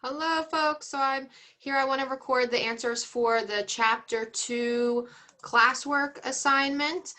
Hello, folks. So I'm here. I want to record the answers for the Chapter 2 classwork assignment.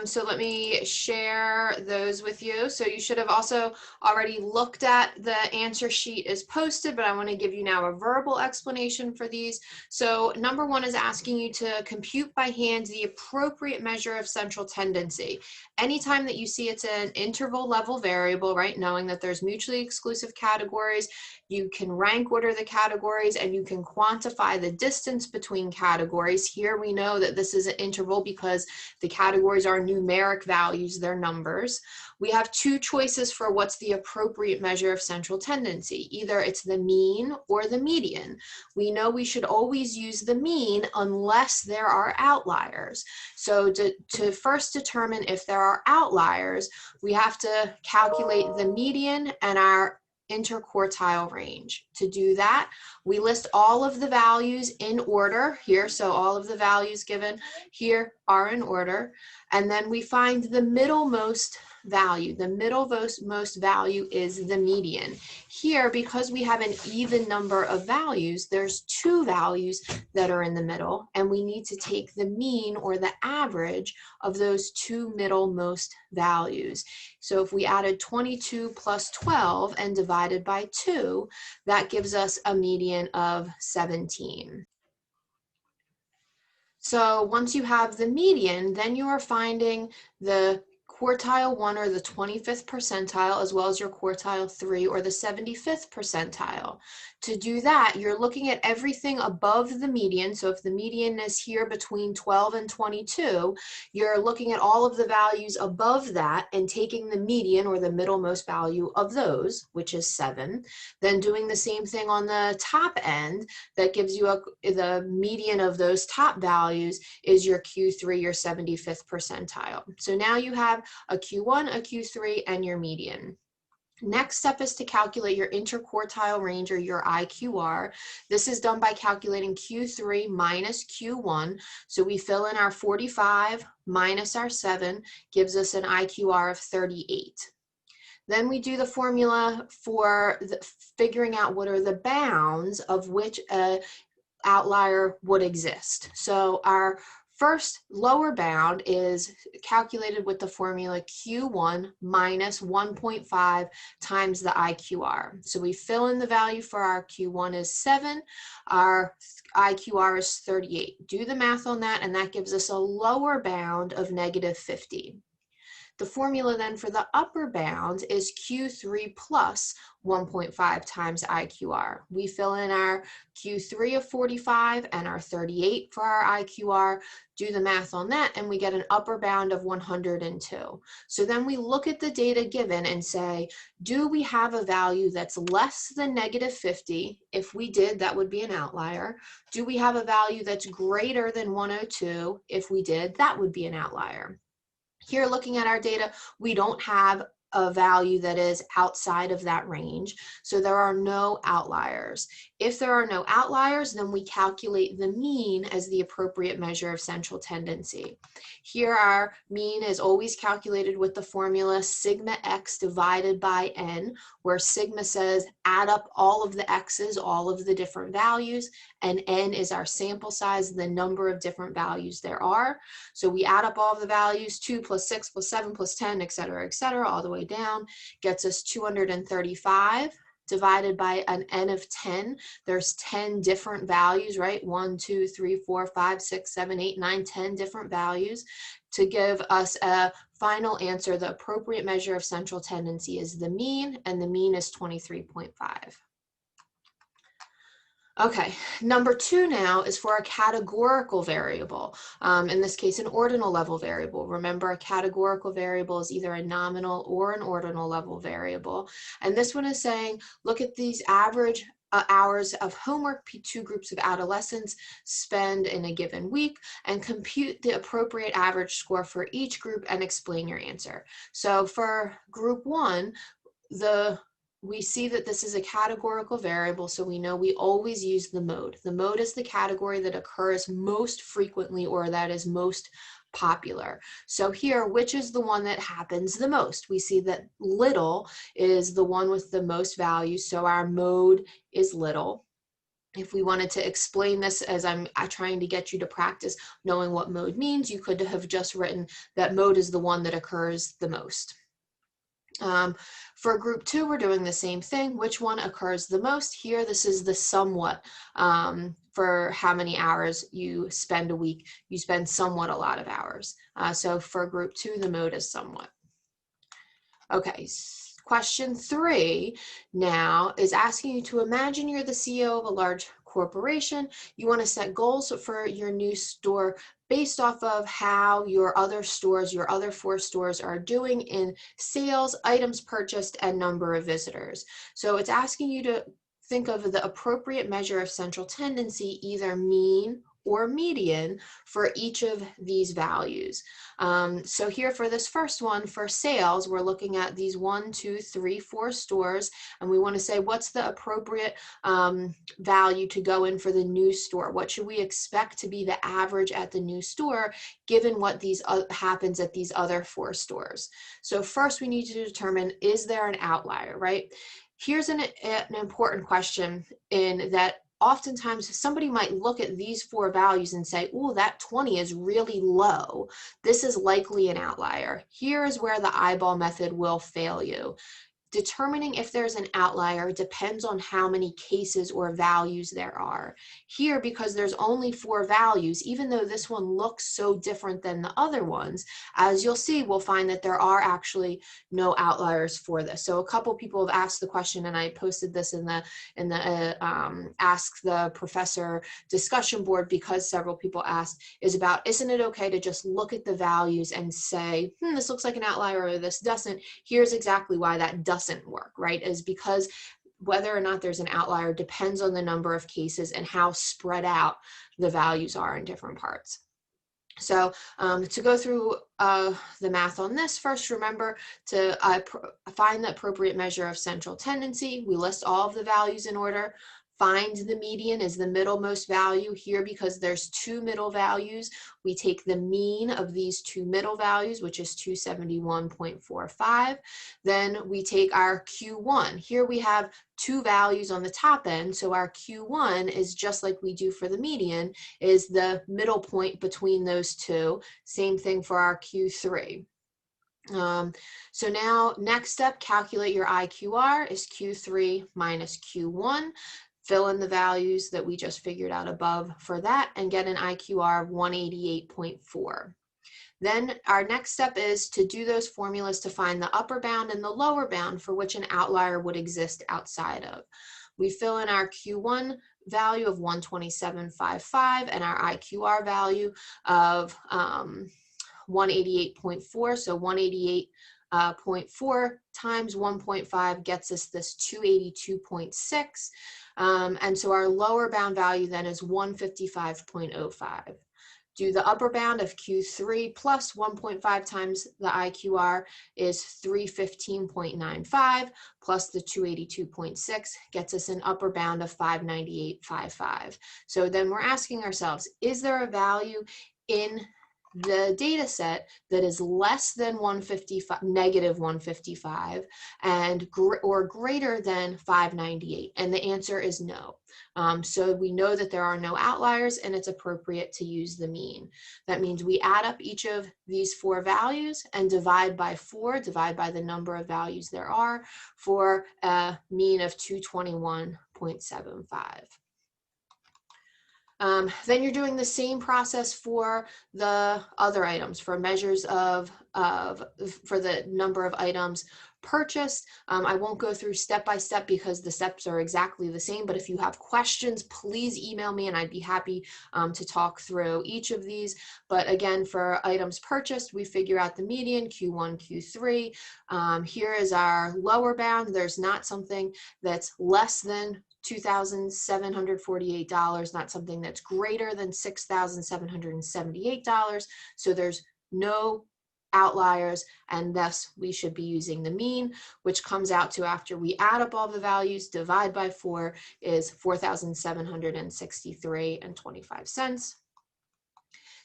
So let me share those with you. So you should have also already looked at the answer sheet is posted, but I want to give you now a verbal explanation for these. So number 1 is asking you to compute by hand the appropriate measure of central tendency. Anytime that you see it's an interval level variable, right, knowing that there's mutually exclusive categories, you can rank order the categories and you can quantify the distance between categories. Here we know that this is an interval because the categories are numeric values, they're numbers. We have two choices for what's the appropriate measure of central tendency. Either it's the mean or the median. We know we should always use the mean unless there are outliers. So to first determine if there are outliers, we have to calculate the median and our interquartile range. To do that, we list all of the values in order here. So all of the values given here are in order. And then we find the middlemost value. The middlemost value is the median. Here, because we have an even number of values, there's two values that are in the middle, and we need to take the mean or the average of those two middlemost values. So if we added 22 plus 12 and divided by 2, that gives us a median of 17. So once you have the median, then you are finding the quartile 1 or the 25th percentile, as well as your quartile 3 or the 75th percentile. To do that, you're looking at everything above the median. So if the median is here between 12 and 22, you're looking at all of the values above that and taking the median or the middlemost value of those, which is 7. Then doing the same thing on the top end, that gives you the median of those top values is your Q3, your 75th percentile. So now you have a Q1, a Q3, and your median. Next step is to calculate your interquartile range or your IQR. This is done by calculating Q3 minus Q1. So we fill in our 45 minus our 7, gives us an IQR of 38. Then we do the formula for figuring out what are the bounds of which an outlier would exist. So our first lower bound is calculated with the formula Q1 minus 1.5 times the IQR. So we fill in the value for our Q1 is 7, our IQR is 38. Do the math on that, and that gives us a lower bound of negative 50. The formula then for the upper bound is Q3 plus 1.5 times IQR. We fill in our Q3 of 45 and our 38 for our IQR, do the math on that, and we get an upper bound of 102. So then we look at the data given and say, do we have a value that's less than negative 50? If we did, that would be an outlier. Do we have a value that's greater than 102? If we did, that would be an outlier. Here, looking at our data, we don't have a value that is outside of that range, so there are no outliers. If there are no outliers, then we calculate the mean as the appropriate measure of central tendency. Here, our mean is always calculated with the formula sigma x divided by n, where sigma says add up all of the x's, all of the different values, and n is our sample size, the number of different values there are. So we add up all of the values, 2 plus 6 plus 7 plus 10, et cetera, all the way down, gets us 235 divided by an n of 10. There's 10 different values, right? 1, 2, 3, 4, 5, 6, 7, 8, 9, 10 different values to give us a final answer. The appropriate measure of central tendency is the mean, and the mean is 23.5. Okay, number 2 now is for a categorical variable. In this case, an ordinal level variable. Remember, a categorical variable is either a nominal or an ordinal level variable. And this one is saying, look at these average hours of homework two groups of adolescents spend in a given week, and compute the appropriate average score for each group and explain your answer. So for group 1, we see that this is a categorical variable, so we know we always use the mode. The mode is the category that occurs most frequently or that is most popular. So here, which is the one that happens the most? We see that little is the one with the most value, so our mode is little. If we wanted to explain this as I'm trying to get you to practice knowing what mode means, you could have just written that mode is the one that occurs the most. For group 2, we're doing the same thing. Which one occurs the most? Here, this is the somewhat for how many hours you spend a week. You spend somewhat a lot of hours. So for group 2, the mode is somewhat. Okay, question 3 now is asking you to imagine you're the CEO of a large corporation. You want to set goals for your new store based off of how your other stores, your other 4 stores are doing in sales, items purchased, and number of visitors. So it's asking you to think of the appropriate measure of central tendency, either mean or median, for each of these values. So here for this first one, for sales, we're looking at these 1, 2, 3, 4 stores, and we want to say what's the appropriate value to go in for the new store? What should we expect to be the average at the new store, given what these happens at these other 4 stores? So first we need to determine, is there an outlier, right? Here's an important question in that oftentimes somebody might look at these 4 values and say, oh, that 20 is really low. This is likely an outlier. Here is where the eyeball method will fail you. Determining if there's an outlier depends on how many cases or values there are. Here, because there's only 4 values, even though this one looks so different than the other ones, as you'll see, we'll find that there are actually no outliers for this. So a couple people have asked the question, and I posted this in the Ask the Professor discussion board because several people asked, is about, isn't it okay to just look at the values and say, this looks like an outlier or this doesn't? Here's exactly why that doesn't work, right? Is because whether or not there's an outlier depends on the number of cases and how spread out the values are in different parts. So to go through the math on this, first remember to find the appropriate measure of central tendency. We list all of the values in order. Find the median is the middlemost value here because there's 2 middle values. We take the mean of these 2 middle values, which is 271.45. Then we take our Q1. Here we have 2 values on the top end, so our Q1 is just like we do for the median, is the middle point between those 2. Same thing for our Q3. So now next step, calculate your IQR is Q3 minus Q1. Fill in the values that we just figured out above for that and get an IQR of 188.4. Then our next step is to do those formulas to find the upper bound and the lower bound for which an outlier would exist outside of. We fill in our Q1 value of 127.55 and our IQR value of 188.4. So 188.4 times 1.5 gets us this 282.6. And so our lower bound value then is 155.05. Do the upper bound of Q3 plus 1.5 times the IQR is 315.95 plus the 282.6 gets us an upper bound of 598.55. So then we're asking ourselves, is there a value in the data set that is less than 155, negative 155, and or greater than 598? And the answer is no. So we know that there are no outliers and it's appropriate to use the mean. That means we add up each of these 4 values and divide by 4, divide by the number of values there are, for a mean of 221.75. Then you're doing the same process for the other items, for measures for the number of items purchased. I won't go through step by step because the steps are exactly the same, but if you have questions, please email me and I'd be happy to talk through each of these. But again, for items purchased, we figure out the median, Q1, Q3. Here is our lower bound. There's not something that's less than $2,748, not something that's greater than $6,778. So there's no outliers, and thus we should be using the mean, which comes out to, after we add up all the values, divide by 4, is $4,763.25.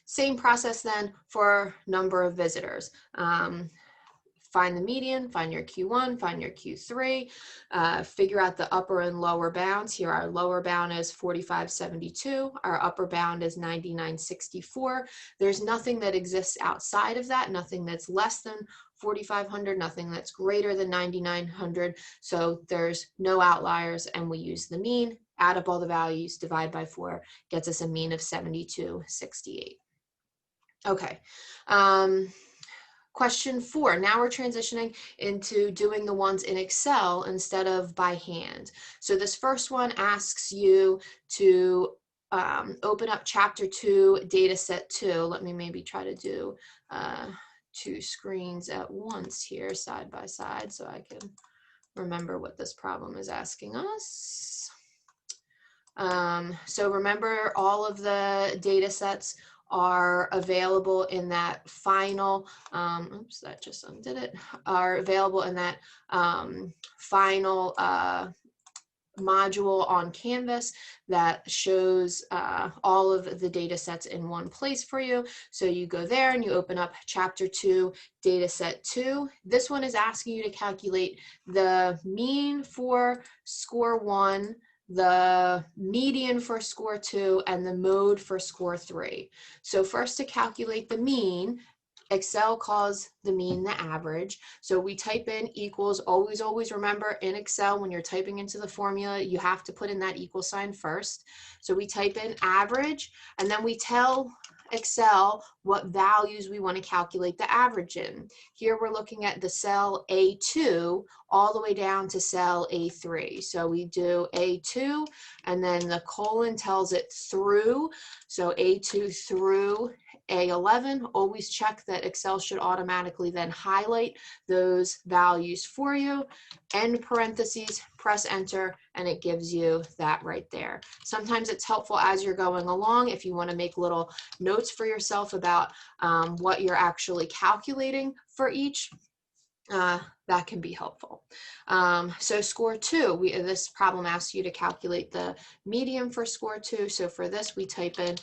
Same process then for number of visitors. Find the median, find your Q1, find your Q3, figure out the upper and lower bounds. Here our lower bound is 4572, our upper bound is 9964. There's nothing that exists outside of that, nothing that's less than 4,500, nothing that's greater than 9,900. So there's no outliers, and we use the mean, add up all the values, divide by 4, gets us a mean of 7268. Okay. Question 4, now we're transitioning into doing the ones in Excel instead of by hand. So this first one asks you to open up chapter 2, data set 2. Let me maybe try to do 2 screens at once here, side by side, so I can remember what this problem is asking us. So remember, all of the data sets are available in that final, oops, that just undid it, are available in that final module on Canvas that shows all of the data sets in one place for you. So you go there and you open up chapter 2, data set 2. This one is asking you to calculate the mean for score 1, the median for score 2, and the mode for score 3. So first, to calculate the mean, Excel calls the mean the average. So we type in equals, always remember in Excel when you're typing into the formula, you have to put in that equal sign first. So we type in average, and then we tell Excel what values we want to calculate the average in. Here we're looking at the cell A2 all the way down to cell A3. So we do A2, and then the colon tells it through. So A2 through A11. Always check that Excel should automatically then highlight those values for you. End parentheses, press enter, and it gives you that right there. Sometimes it's helpful as you're going along if you want to make little notes for yourself about what you're actually calculating for each. That can be helpful. So score 2, this problem asks you to calculate the median for score 2. So for this, we type in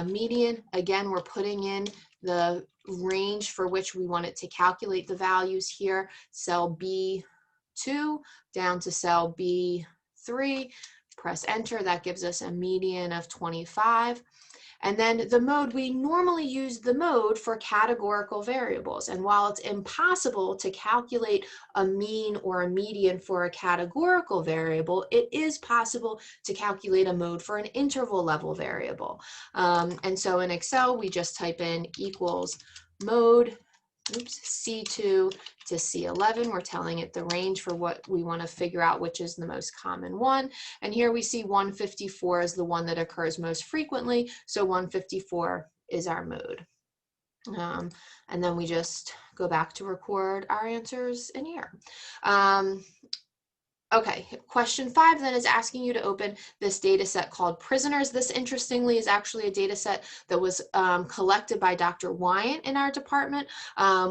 median. Again, we're putting in the range for which we want it to calculate the values here. Cell B2 down to cell B3. Press enter. That gives us a median of 25. And then the mode, we normally use the mode for categorical variables. And while it's impossible to calculate a mean or a median for a categorical variable, it is possible to calculate a mode for an interval level variable. And so in Excel, we just type in equals mode, C2 to C11. We're telling it the range for what we want to figure out, which is the most common one. And here we see 154 is the one that occurs most frequently. So 154 is our mode. And then we just go back to record our answers in here. Okay, question 5 then is asking you to open this data set called prisoners. This, interestingly, is actually a data set that was collected by Dr. Wyant in our department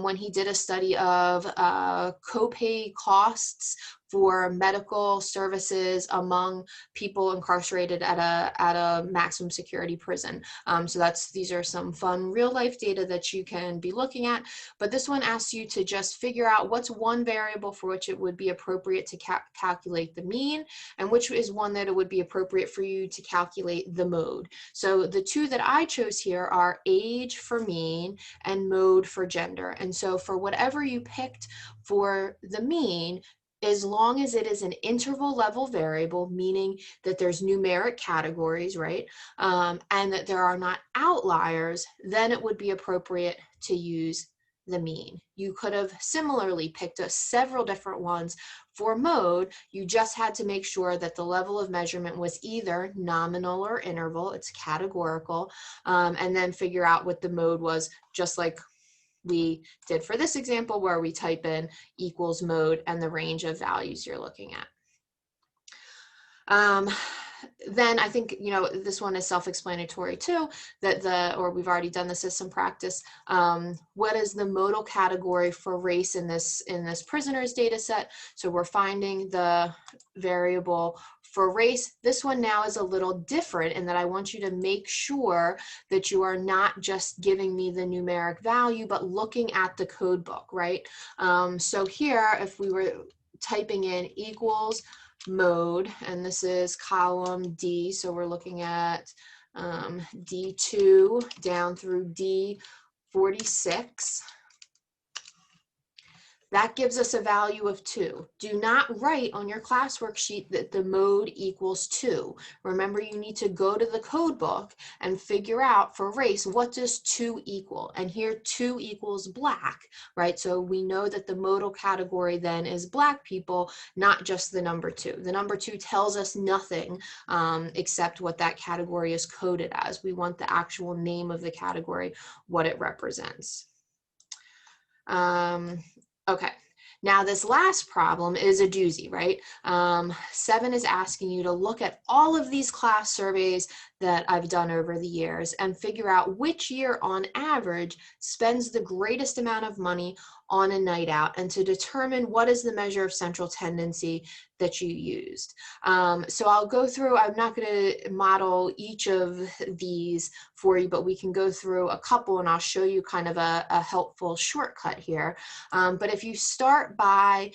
when he did a study of copay costs for medical services among people incarcerated at a maximum security prison. So these are some fun real life data that you can be looking at. But this one asks you to just figure out what's one variable for which it would be appropriate to calculate the mean, and which is one that it would be appropriate for you to calculate the mode. So the two that I chose here are age for mean and mode for gender. And so for whatever you picked for the mean, as long as it is an interval level variable, meaning that there's numeric categories, right, and that there are not outliers, then it would be appropriate to use the mean. You could have similarly picked several different ones for mode. You just had to make sure that the level of measurement was either nominal or interval, it's categorical, and then figure out what the mode was, just like we did for this example where we type in equals mode and the range of values you're looking at. then I think, you know, this one is self-explanatory too, that or we've already done this as some practice. What is the modal category for race in this prisoners data set? So we're finding the variable for race. This one now is a little different in that I want you to make sure that you are not just giving me the numeric value, but looking at the code book, right? So here, if we were typing in equals mode, and this is column D, so we're looking at D2 down through D46. That gives us a value of 2. Do not write on your classwork sheet that the mode equals 2. Remember, you need to go to the code book and figure out for race, what does 2 equal? And here 2 equals black, right? So we know that the modal category then is black people, not just the number 2. The number 2 tells us nothing except what that category is coded as. We want the actual name of the category, what it represents. Okay, now this last problem is a doozy, right? 7 is asking you to look at all of these class surveys that I've done over the years and figure out which year on average spends the greatest amount of money on a night out, and to determine what is the measure of central tendency that you used. So I'll go through, I'm not going to model each of these for you, but we can go through a couple and I'll show you kind of a helpful shortcut here. But if you start by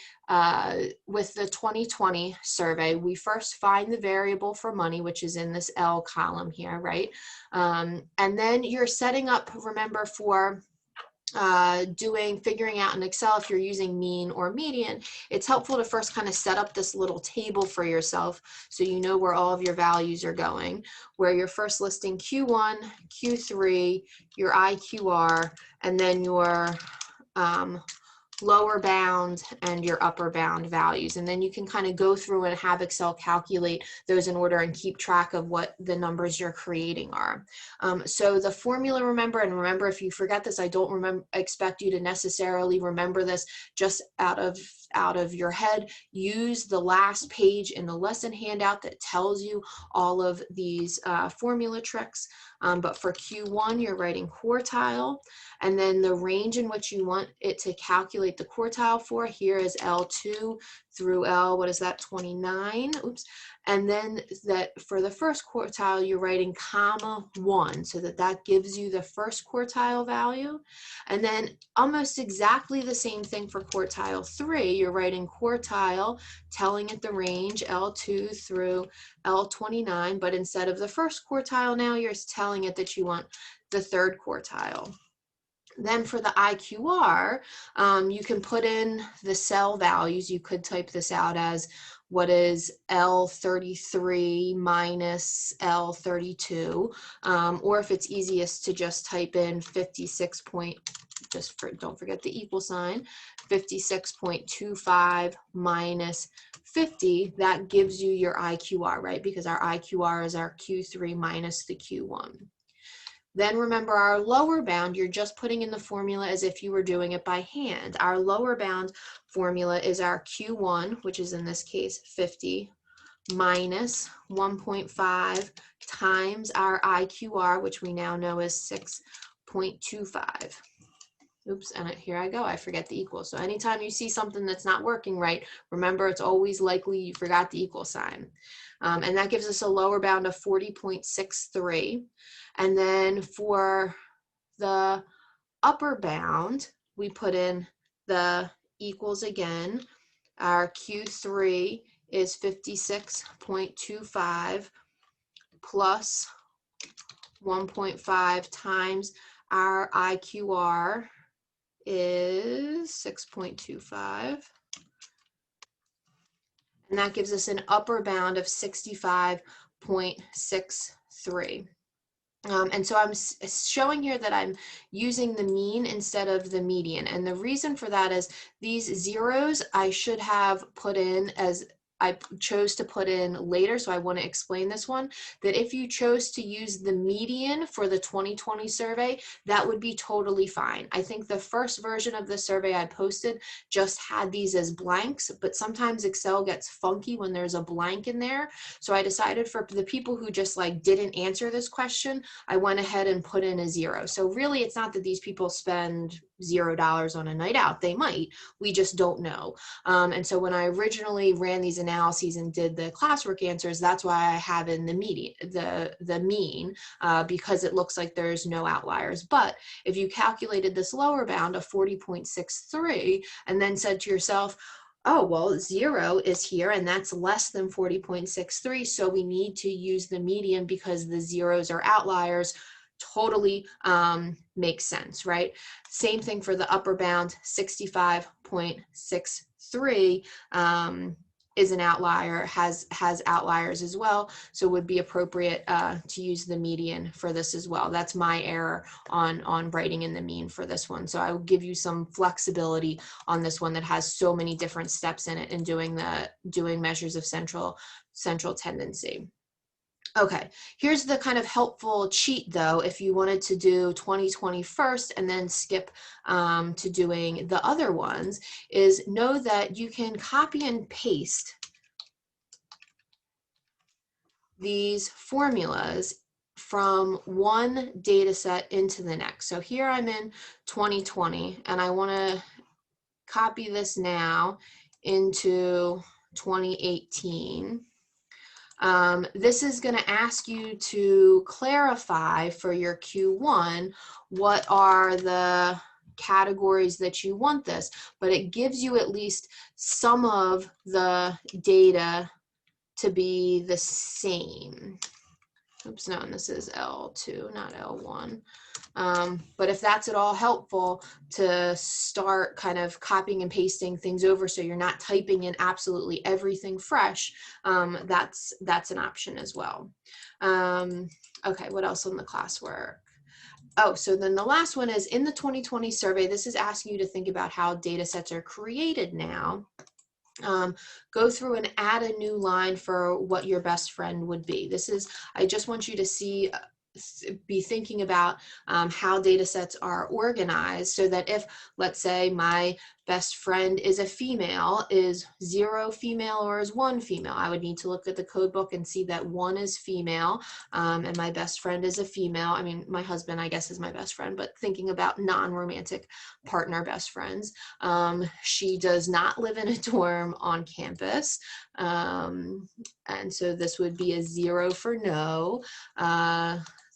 with the 2020 survey, we first find the variable for money, which is in this L column here, right? And then you're setting up, remember, for figuring out in Excel if you're using mean or median, it's helpful to first kind of set up this little table for yourself so you know where all of your values are going, where you're first listing Q1, Q3, your IQR, and then your lower bound and your upper bound values. And then you can kind of go through and have Excel calculate those in order and keep track of what the numbers you're creating are. So the formula, remember, if you forget this, I don't expect you to necessarily remember this just out of your head. Use the last page in the lesson handout that tells you all of these formula tricks. But for Q1, you're writing quartile, and then the range in which you want it to calculate the quartile for here is L2 through L, what is that, 29? Oops. And then that for the first quartile, you're writing comma 1, so that gives you the first quartile value. And then almost exactly the same thing for quartile 3. You're writing quartile, telling it the range, L2 through L29, but instead of the first quartile now, you're telling it that you want the third quartile. Then for the IQR, you can put in the cell values. You could type this out as what is L33 minus L32, or if it's easiest to just type in 56 point, don't forget the equal sign, 56.25 minus 50, that gives you your IQR, right? Because our IQR is our Q3 minus the Q1. Then remember our lower bound, you're just putting in the formula as if you were doing it by hand. Our lower bound formula is our Q1, which is in this case 50, minus 1.5 times our IQR, which we now know is 6.25. Oops, and here I go, I forget the equal. So anytime you see something that's not working right, remember it's always likely you forgot the equal sign. And that gives us a lower bound of 40.63. And then for the upper bound, we put in the equals again. Our Q3 is 56.25 plus 1.5 times our IQR is 6.25. And that gives us an upper bound of 65.63. And so I'm showing here that I'm using the mean instead of the median. And the reason for that is these zeros I should have put in as I chose to put in later, so I want to explain this one, that if you chose to use the median for the 2020 survey, that would be totally fine. I think the first version of the survey I posted just had these as blanks, but sometimes Excel gets funky when there's a blank in there. So I decided for the people who just like didn't answer this question, I went ahead and put in a 0. So really, it's not that these people spend $0 on a night out. They might, we just don't know. And so when I originally ran these analyses and did the classwork answers, that's why I have in the median, the mean, because it looks like there's no outliers. But if you calculated this lower bound of 40.63 and then said to yourself, oh, well, 0 is here and that's less than 40.63, so we need to use the median because the zeros are outliers, totally makes sense, right? Same thing for the upper bound, 65.63 is an outlier, has outliers as well, so would be appropriate to use the median for this as well. That's my error on writing in the mean for this one. So I will give you some flexibility on this one that has so many different steps in it and doing measures of central tendency. Okay, here's the kind of helpful cheat though, if you wanted to do 2020 first and then skip to doing the other ones, is know that you can copy and paste these formulas from one data set into the next. So here I'm in 2020 and I want to copy this now into 2018. This is going to ask you to clarify for your Q1 what are the categories that you want this, but it gives you at least some of the data to be the same. Oops, no, and this is L2, not L1. But if that's at all helpful to start kind of copying and pasting things over so you're not typing in absolutely everything fresh, that's an option as well. Okay, what else on the classwork? Oh, so then the last one is in the 2020 survey, this is asking you to think about how data sets are created now. Go through and add a new line for what your best friend would be. This is, I just want you to be thinking about how data sets are organized so that if, let's say, my best friend is a female, is 0 female or is 1 female? I would need to look at the code book and see that 1 is female and my best friend is a female. I mean, my husband, I guess, is my best friend, but thinking about non-romantic partner best friends, she does not live in a dorm on campus. And so this would be a 0 for no.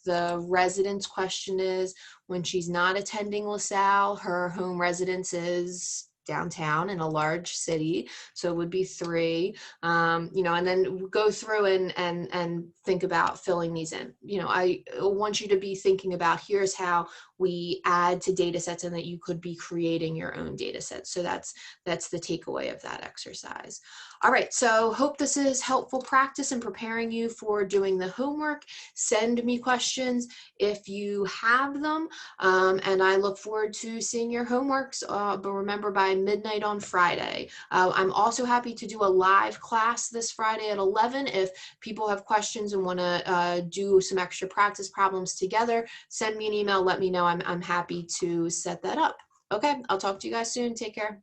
The residence question is when she's not attending LaSalle, her home residence is downtown in a large city, so it would be 3. You know, and then go through and think about filling these in. You know, I want you to be thinking about here's how we add to data sets and that you could be creating your own data sets. So that's the takeaway of that exercise. All right, so hope this is helpful practice in preparing you for doing the homework. Send me questions if you have them, and I look forward to seeing your homeworks, but remember by midnight on Friday. I'm also happy to do a live class this Friday at 11. If people have questions and want to do some extra practice problems together, send me an email, let me know. I'm happy to set that up. Okay, I'll talk to you guys soon. Take care.